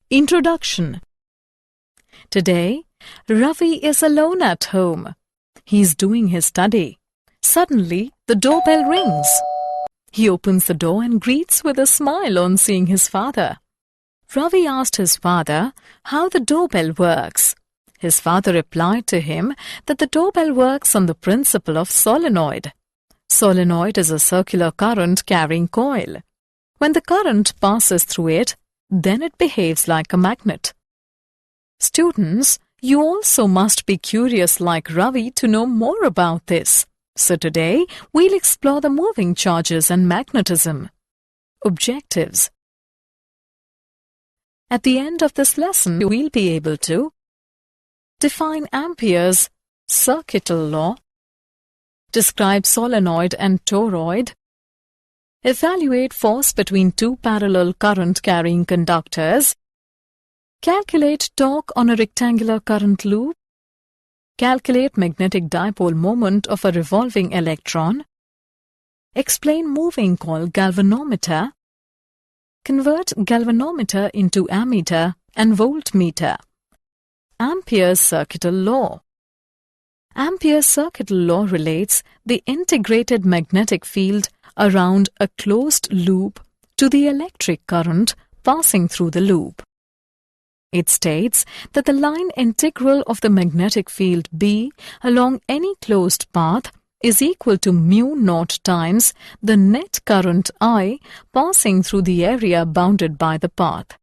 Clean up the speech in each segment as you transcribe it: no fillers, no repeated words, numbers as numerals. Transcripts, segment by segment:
Introduction. Today, Ravi is alone at home. He's doing his study. Suddenly, the doorbell rings. He opens the door and greets with a smile on seeing his father. Ravi asked his father how the doorbell works. His father replied to him that the doorbell works on the principle of solenoid. Solenoid is a circular current carrying coil. When the current passes through it, then it behaves like a magnet. Students, you also must be curious like Ravi to know more about this. So today, we'll explore the moving charges and magnetism. Objectives. At the end of this lesson, we'll be able to define Ampere's Circuital Law, describe solenoid and toroid, evaluate force between two parallel current-carrying conductors, calculate torque on a rectangular current loop, calculate magnetic dipole moment of a revolving electron, explain moving coil galvanometer, convert galvanometer into ammeter and voltmeter. Ampere's Circuital Law. Ampere's Circuital Law relates the integrated magnetic field around a closed loop to the electric current passing through the loop. It states that the line integral of the magnetic field B along any closed path is equal to mu naught times the net current I passing through the area bounded by the path.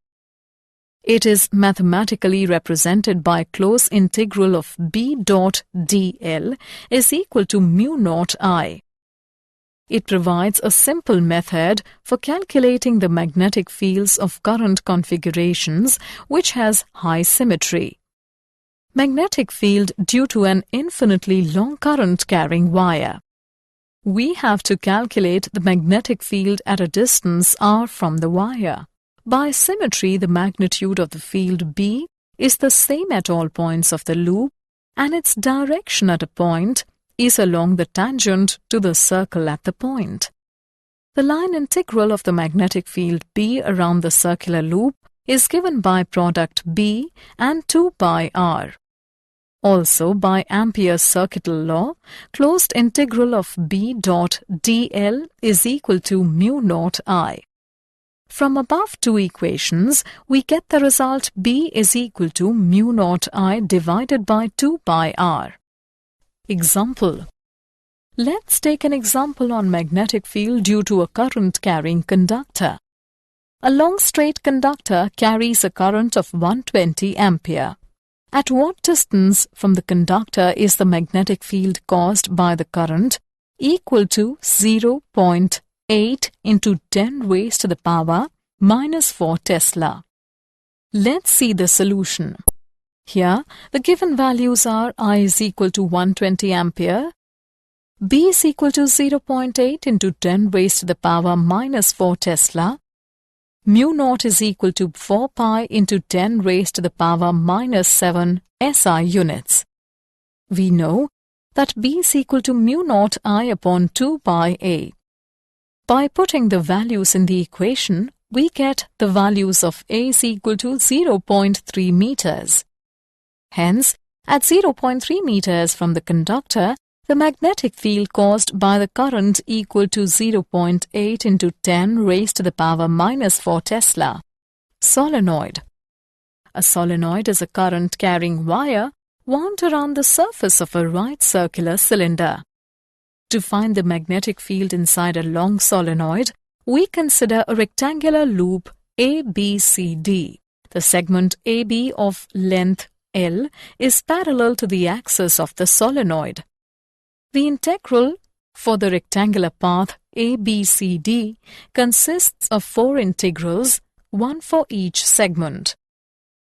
It is mathematically represented by close integral of B dot dl is equal to mu naught I. It provides a simple method for calculating the magnetic fields of current configurations which has high symmetry. Magnetic field due to an infinitely long current carrying wire. We have to calculate the magnetic field at a distance r from the wire. By symmetry, the magnitude of the field B is the same at all points of the loop and its direction at a point is along the tangent to the circle at the point. The line integral of the magnetic field B around the circular loop is given by product B and 2 pi r. Also, by Ampere's Circuital Law, closed integral of B dot dl is equal to mu naught I. From above two equations, we get the result B is equal to mu naught I divided by 2 pi r. Example. Let's take an example on magnetic field due to a current-carrying conductor. A long straight conductor carries a current of 120 ampere. At what distance from the conductor is the magnetic field caused by the current equal to 0.8 into 10 raised to the power minus 4 Tesla? Let's see the solution. Here, the given values are I is equal to 120 ampere, B is equal to 0.8 into 10 raised to the power minus 4 Tesla, mu naught is equal to 4 pi into 10 raised to the power minus 7 SI units. We know that B is equal to mu naught I upon 2 pi A. By putting the values in the equation, we get the values of A is equal to 0.3 meters. Hence, at 0.3 meters from the conductor, the magnetic field caused by the current equal to 0.8 into 10 raised to the power minus 4 Tesla. Solenoid. A solenoid is a current-carrying wire wound around the surface of a right circular cylinder. To find the magnetic field inside a long solenoid, we consider a rectangular loop ABCD. The segment AB of length L is parallel to the axis of the solenoid. The integral for the rectangular path ABCD consists of 4 integrals, one for each segment.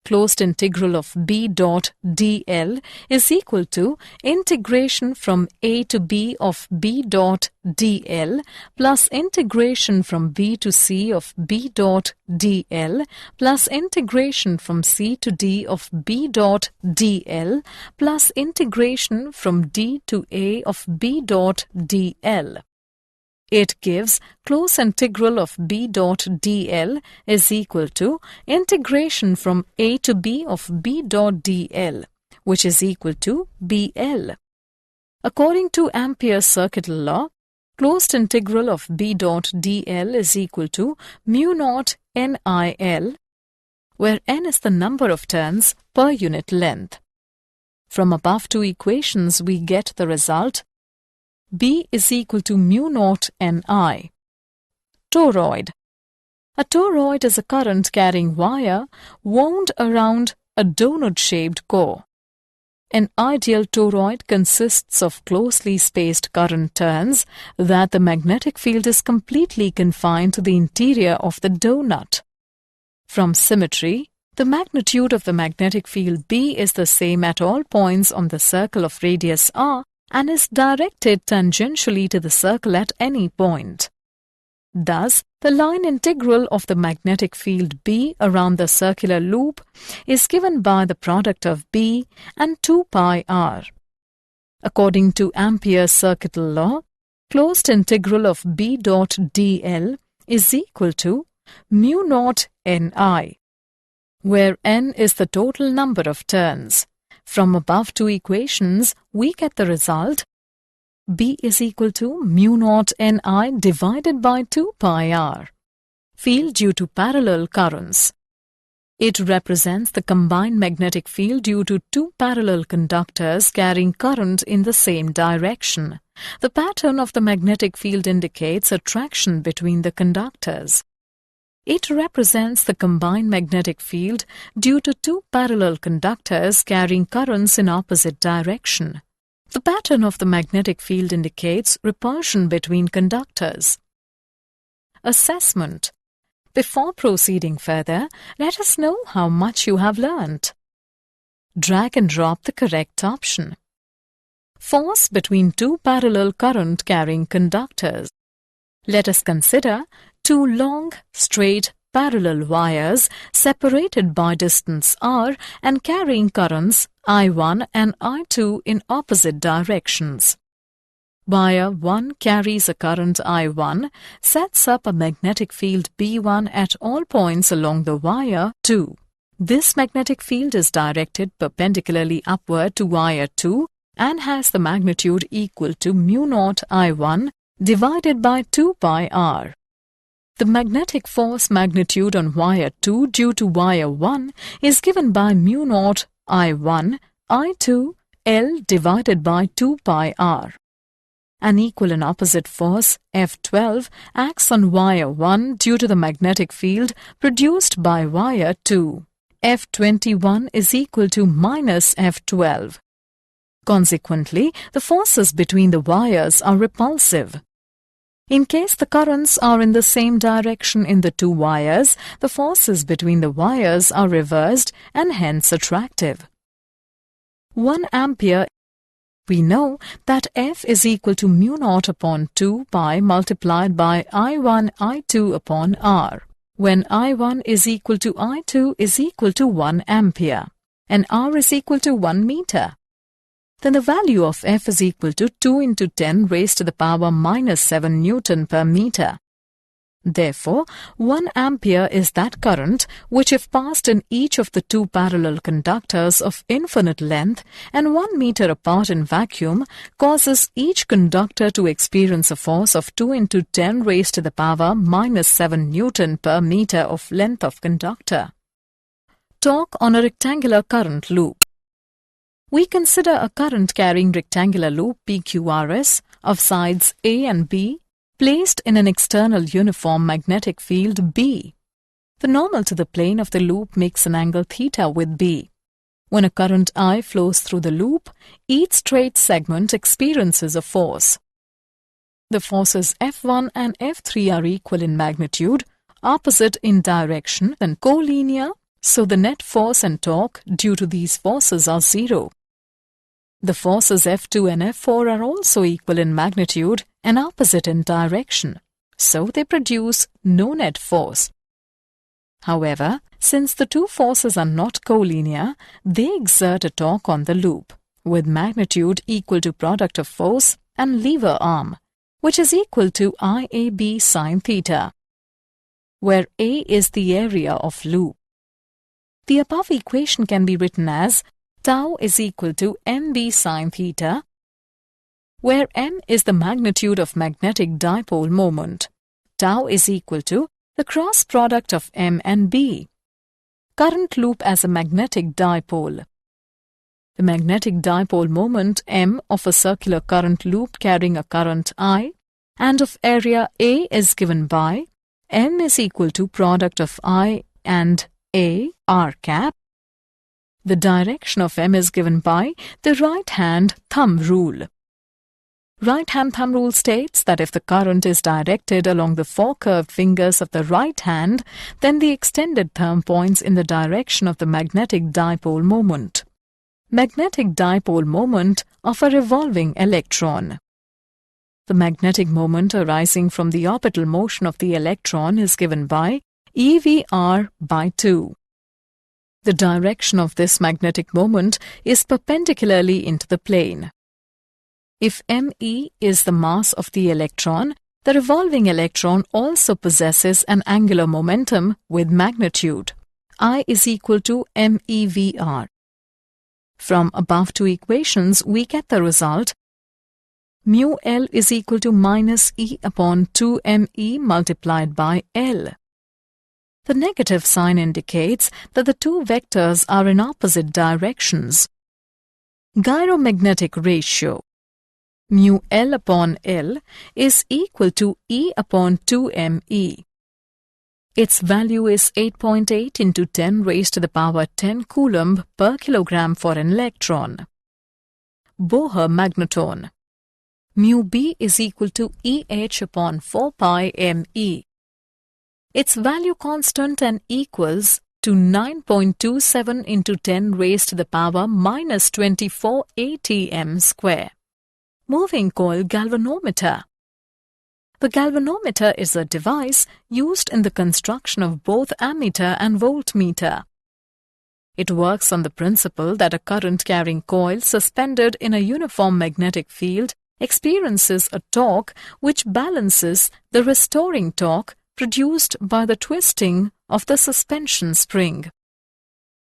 Closed integral of B dot dl is equal to integration from A to B of B dot dl plus integration from B to C of B dot dl plus integration from C to D of B dot dl plus integration from D to A of B dot dl. It gives close integral of B dot dl is equal to integration from A to B of B dot dl, which is equal to BL. According to Ampere Circuital Law, closed integral of B dot dl is equal to mu naught NIL, where n is the number of turns per unit length. From above two equations, we get the result B is equal to mu naught Ni. Toroid. A toroid is a current-carrying wire wound around a donut-shaped core. An ideal toroid consists of closely spaced current turns that the magnetic field is completely confined to the interior of the donut. From symmetry, the magnitude of the magnetic field B is the same at all points on the circle of radius r and is directed tangentially to the circle at any point. Thus, the line integral of the magnetic field B around the circular loop is given by the product of B and 2 pi r. According to Ampere Circuital Law, closed integral of B dot dl is equal to mu naught Ni, where n is the total number of turns. From above two equations, we get the result B is equal to mu naught Ni divided by 2 pi r. Field due to parallel currents. It represents the combined magnetic field due to two parallel conductors carrying current in the same direction. The pattern of the magnetic field indicates attraction between the conductors. It represents the combined magnetic field due to two parallel conductors carrying currents in opposite direction. The pattern of the magnetic field indicates repulsion between conductors. Assessment. Before proceeding further, let us know how much you have learnt. Drag and drop the correct option. Force between two parallel current-carrying conductors. Let us consider two long, straight, parallel wires separated by distance r and carrying currents I1 and I2 in opposite directions. Wire 1 carries a current I1, sets up a magnetic field B1 at all points along the wire 2. This magnetic field is directed perpendicularly upward to wire 2 and has the magnitude equal to mu naught I1 divided by 2 pi r. The magnetic force magnitude on wire 2 due to wire 1 is given by mu naught I1 I2 L divided by 2 pi r. An equal and opposite force F12 acts on wire 1 due to the magnetic field produced by wire 2. F21 is equal to minus F12. Consequently, the forces between the wires are repulsive. In case the currents are in the same direction in the two wires, the forces between the wires are reversed and hence attractive. 1 ampere. We know that F is equal to mu naught upon 2 pi multiplied by I1 I2 upon R, when I1 is equal to I2 is equal to 1 ampere and R is equal to 1 meter. Then the value of F is equal to 2 into 10 raised to the power minus 7 Newton per meter. Therefore, 1 ampere is that current which, if passed in each of the two parallel conductors of infinite length and 1 meter apart in vacuum, causes each conductor to experience a force of 2 into 10 raised to the power minus 7 Newton per meter of length of conductor. Torque on a rectangular current loop. We consider a current-carrying rectangular loop PQRS of sides A and B placed in an external uniform magnetic field B. The normal to the plane of the loop makes an angle theta with B. When a current I flows through the loop, each straight segment experiences a force. The forces F1 and F3 are equal in magnitude, opposite in direction and collinear, so the net force and torque due to these forces are zero. The forces F2 and F4 are also equal in magnitude and opposite in direction, so they produce no net force. However, since the two forces are not collinear, they exert a torque on the loop, with magnitude equal to product of force and lever arm. which is equal to IAB sine theta, where A is the area of loop. The above equation can be written as tau is equal to mb sine theta, where m is the magnitude of magnetic dipole moment. Tau is equal to the cross product of m and b. Current loop as a magnetic dipole. The magnetic dipole moment m of a circular current loop carrying a current I and of area A is given by m is equal to product of I and A r cap. The direction of m is given by the right-hand thumb rule. Right-hand thumb rule states that if the current is directed along the four curved fingers of the right hand, then the extended thumb points in the direction of the magnetic dipole moment. Magnetic dipole moment of a revolving electron. The magnetic moment arising from the orbital motion of the electron is given by EVR by 2. The direction of this magnetic moment is perpendicularly into the plane. If ME is the mass of the electron, the revolving electron also possesses an angular momentum with magnitude. I is equal to MEVR. From above two equations, we get the result mu L is equal to minus E upon 2ME multiplied by L. The negative sign indicates that the two vectors are in opposite directions. Gyromagnetic ratio. Mu L upon L is equal to E upon 2ME. Its value is 8.8 into 10 raised to the power 10 coulomb per kilogram for an electron. Bohr magneton. Mu B is equal to EH upon 4 pi ME. Its value constant and equals to 9.27 into 10 raised to the power minus 24 atm square. Moving coil galvanometer. The galvanometer is a device used in the construction of both ammeter and voltmeter. It works on the principle that a current-carrying coil suspended in a uniform magnetic field experiences a torque which balances the restoring torque produced by the twisting of the suspension spring.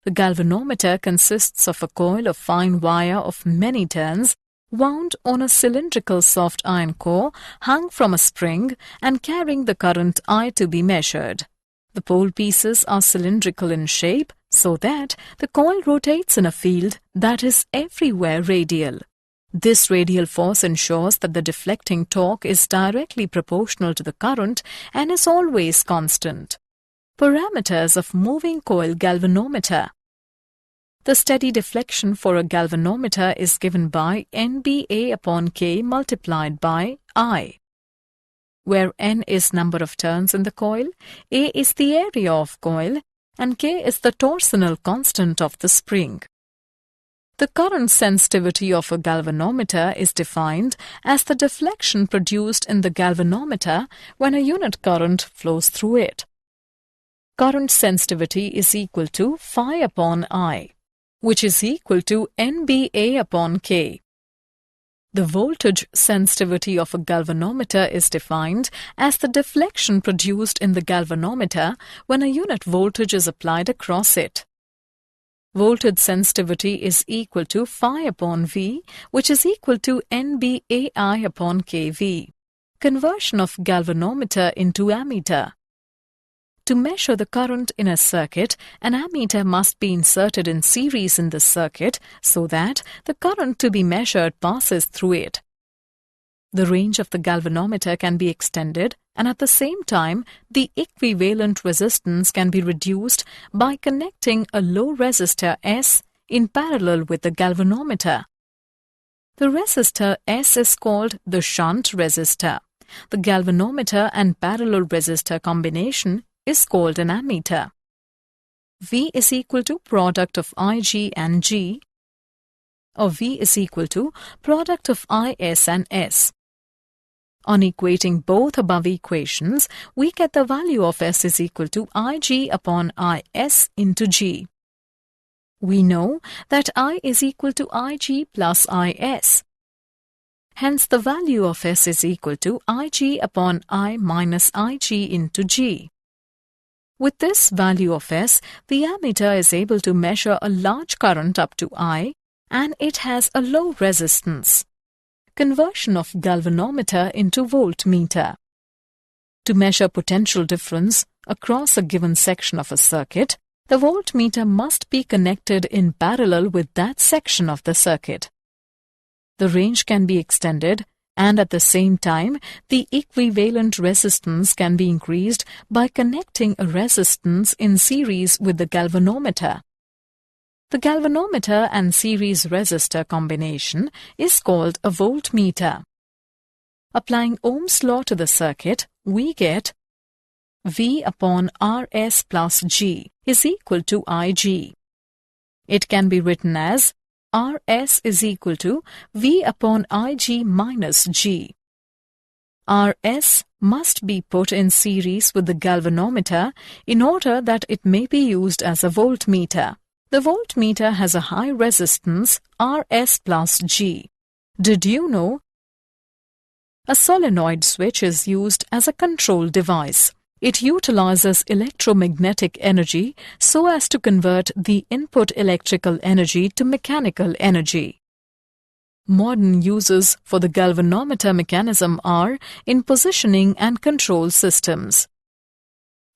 The galvanometer consists of a coil of fine wire of many turns wound on a cylindrical soft iron core hung from a spring and carrying the current I to be measured. The pole pieces are cylindrical in shape so that the coil rotates in a field that is everywhere radial. This radial force ensures that the deflecting torque is directly proportional to the current and is always constant. Parameters of moving coil galvanometer. The steady deflection for a galvanometer is given by NBA upon K multiplied by I, where N is number of turns in the coil, A is the area of coil, and K is the torsional constant of the spring. The current sensitivity of a galvanometer is defined as the deflection produced in the galvanometer when a unit current flows through it. Current sensitivity is equal to phi upon I, which is equal to NBA upon K. The voltage sensitivity of a galvanometer is defined as the deflection produced in the galvanometer when a unit voltage is applied across it. Voltage sensitivity is equal to phi upon V, which is equal to NBAI upon kV. Conversion of galvanometer into ammeter. To measure the current in a circuit, an ammeter must be inserted in series in the circuit so that the current to be measured passes through it. The range of the galvanometer can be extended, and at the same time, the equivalent resistance can be reduced by connecting a low resistor S in parallel with the galvanometer. The resistor S is called the shunt resistor. The galvanometer and parallel resistor combination is called an ammeter. V is equal to product of IG and G, or V is equal to product of IS and S. On equating both above equations, we get the value of S is equal to Ig upon Is into G. We know that I is equal to Ig plus Is. Hence, the value of S is equal to Ig upon I minus Ig into G. With this value of S, the ammeter is able to measure a large current up to I, and it has a low resistance. Conversion of galvanometer into voltmeter. To measure potential difference across a given section of a circuit, the voltmeter must be connected in parallel with that section of the circuit. The range can be extended, and at the same time, the equivalent resistance can be increased by connecting a resistance in series with the galvanometer. The galvanometer and series resistor combination is called a voltmeter. Applying Ohm's law to the circuit, we get V upon Rs plus G is equal to Ig. It can be written as Rs is equal to V upon Ig minus G. Rs must be put in series with the galvanometer in order that it may be used as a voltmeter. The voltmeter has a high resistance Rs plus G. Did you know? A solenoid switch is used as a control device. It utilizes electromagnetic energy so as to convert the input electrical energy to mechanical energy. Modern uses for the galvanometer mechanism are in positioning and control systems.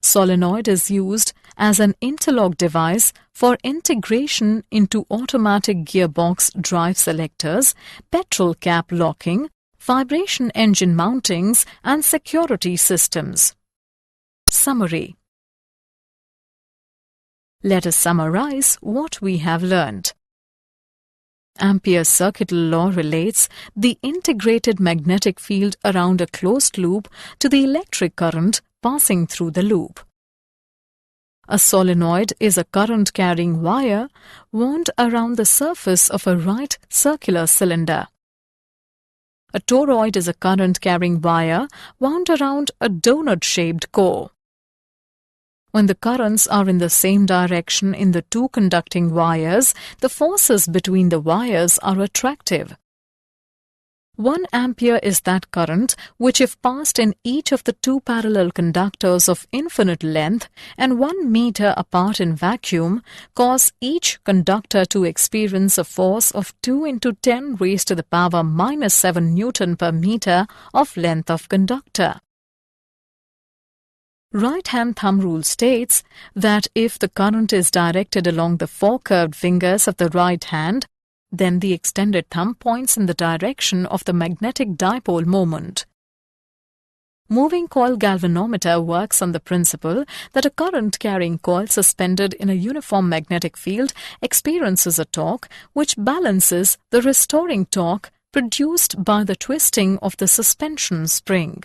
Solenoid is used as an interlock device for integration into automatic gearbox drive selectors, petrol cap locking, vibration engine mountings, and security systems. Summary. Let us summarize what we have learned. Ampere Circuital Law relates the integrated magnetic field around a closed loop to the electric current passing through the loop. A solenoid is a current-carrying wire wound around the surface of a right circular cylinder. A toroid is a current-carrying wire wound around a donut-shaped core. When the currents are in the same direction in the two conducting wires, the forces between the wires are attractive. 1 ampere is that current which, if passed in each of the two parallel conductors of infinite length and 1 meter apart in vacuum, cause each conductor to experience a force of 2 into 10 raised to the power minus 7 Newton per meter of length of conductor. Right-hand thumb rule states that if the current is directed along the 4 curved fingers of the right hand, then the extended thumb points in the direction of the magnetic dipole moment. Moving coil galvanometer works on the principle that a current-carrying coil suspended in a uniform magnetic field experiences a torque which balances the restoring torque produced by the twisting of the suspension spring.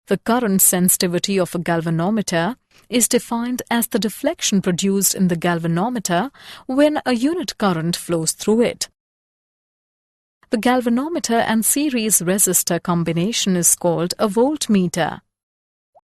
The current sensitivity of a galvanometer is defined as the deflection produced in the galvanometer when a unit current flows through it. The galvanometer and series resistor combination is called a voltmeter.